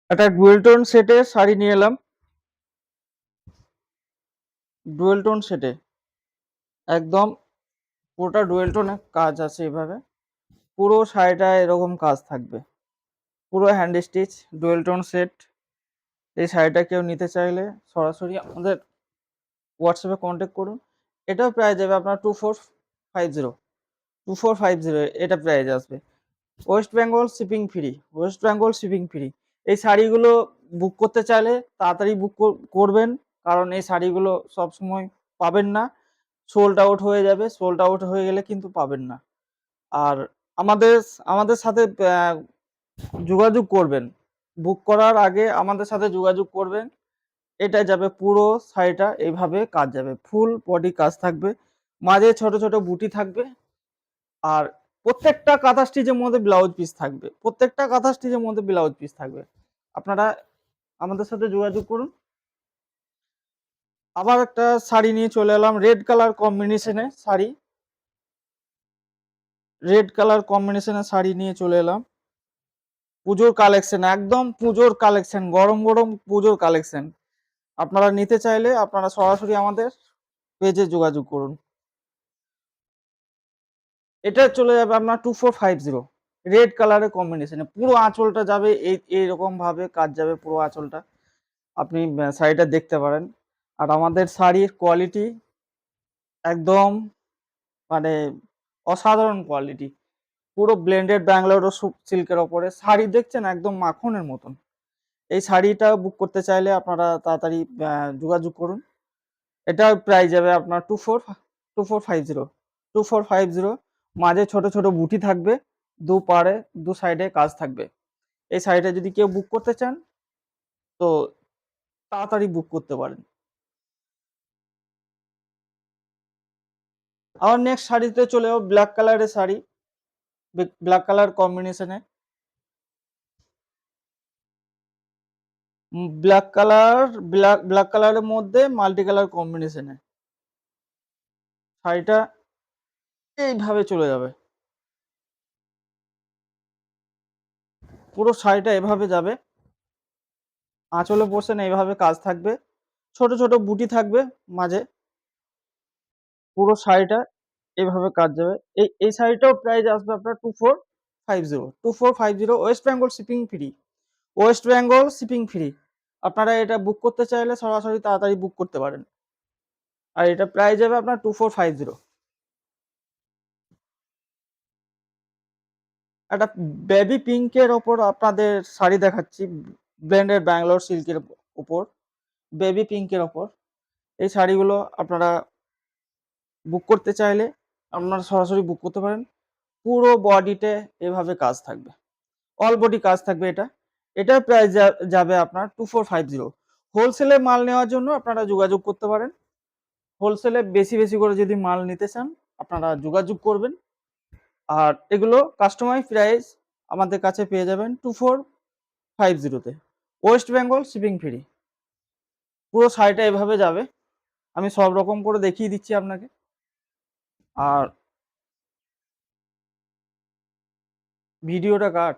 একটা dual tone সেটে শাড়ি নিয়ে এলাম। ডুয়েল টোন সেটে একদম পুরোটা ডুয়েল টোনে কাজ আছে এভাবে। পুরো শাড়িটা এরকম কাজ থাকবে, পুরো hand stitch dual tone set. এই শাড়িটা কেউ নিতে চাইলে সরাসরি আমাদের হোয়াটসঅ্যাপে কন্ট্যাক্ট করুন। এটাও প্রাইস যাবে আপনার 2450। 2450 এটা প্রাইস আসবে। West Bengal shipping free, West Bengal shipping free. এই শাড়িগুলো বুক করতে চাইলে তাড়াতাড়ি বুক করবেন, কারণ এই শাড়িগুলো সব সময় পাবেন না, সোল্ড আউট হয়ে যাবে। সোল্ড আউট হয়ে গেলে কিন্তু পাবেন না। আর আমাদের আমাদের সাথে যোগাযোগ করবেন, বুক করার আগে আমাদের সাথে যোগাযোগ করবেন। এটা যাবে পুরো শাড়িটা এইভাবে কাজ যাবে, ফুল বডি কাজ থাকবে, মাঝে ছোট ছোট বুটি থাকবে। আর প্রত্যেকটা কাঁথা স্টিচের মধ্যে ব্লাউজ পিস থাকবে, প্রত্যেকটা কাঁথা স্টিচের মধ্যে ব্লাউজ পিস থাকবে। আপনারা আমাদের সাথে যোগাযোগ করুন। আবার একটা শাড়ি নিয়ে চলে এলাম, রেড কালার কম্বিনেশনে শাড়ি। রেড কালার কম্বিনেশনে শাড়ি নিয়ে চলে এলাম। পুজোর কালেকশন, একদম পুজোর কালেকশন, গরম গরম পুজোর কালেকশন। আপনারা নিতে চাইলে আপনারা সরাসরি আমাদের পেজে যোগাযোগ করুন। এটা চলে যাবে আপনার 2450, রেড কালারের কম্বিনেশনে। পুরো আঁচলটা যাবে এইরকম ভাবে কাজ যাবে পুরো আঁচলটা। আপনি শাড়িটা দেখতে পারেন। আর আমাদের শাড়ির কোয়ালিটি একদম মানে অসাধারণ কোয়ালিটি। পুরো ব্লেন্ডেড ব্যাঙ্গালোর সিল্কের ওপরে শাড়ি দেখছেন, একদম মাখনের মতন। এই শাড়িটা বুক করতে চাইলে আপনারা তাড়াতাড়ি যোগাযোগ করুন। এটা প্রাইস যাবে আপনার 2450। 2450। মাঝে ছোট ছোট বুটি থাকবে, দুপারে দু সাইডে কাজ থাকবে। এই শাড়িটা যদি কেউ বুক করতে চান তো তাড়াতাড়ি বুক করতে পারেন। আমার নেক্সট শাড়িতে চলে যাবো, ব্ল্যাক কালারের শাড়ি, ব্ল্যাক কালার কম্বিনেশনে। ব্ল্যাক কালার, ব্ল্যাক কালারের মধ্যে মাল্টি কালার কম্বিনেশনে শাড়িটা এইভাবে চলে যাবে। পুরো শাড়িটা এভাবে যাবে, আঁচলে পোর্শন এইভাবে কাজ থাকবে, ছোট ছোট বুটি থাকবে মাঝে। পুরো শাড়িটা এইভাবে কাজ যাবে। এই শাড়িটাও প্রাইস আসবে আপনার 2450। 2450, West Bengal shipping free, West Bengal shipping free. আপনারা এটা বুক করতে চাইলে সরাসরি তাড়াতাড়ি বুক করতে পারেন। আর এটা প্রাইস যাবে আপনার 2450। একটা বেবি পিঙ্কের ওপর আপনাদের শাড়ি দেখাচ্ছি, ব্র্যান্ডের ব্যাঙ্গালোর সিল্কের উপর, বেবি পিঙ্কের ওপর। এই শাড়িগুলো আপনারা বুক করতে চাইলে আপনারা সরাসরি বুক করতে পারেন। পুরো বডিতে এভাবে কাজ থাকবে, অল বডি কাজ থাকবে। এটার প্রাইস যাবে আপনার 2450। হোলসেলে মাল নেওয়ার জন্য আপনারা যোগাযোগ করতে পারেন। হোলসেলে বেশি বেশি করে যদি মাল নিতে চান আপনারা যোগাযোগ করবেন। আর এগুলো কাস্টমাইজ প্রাইস আমাদের কাছে পেয়ে যাবেন 2450-তে, ওয়েস্ট বেঙ্গল শিপিং ফ্রি। পুরো শাড়িটা এভাবে যাবে, আমি সব রকম করে দেখিয়ে দিচ্ছি আপনাকে। আর ভিডিওটা কাট।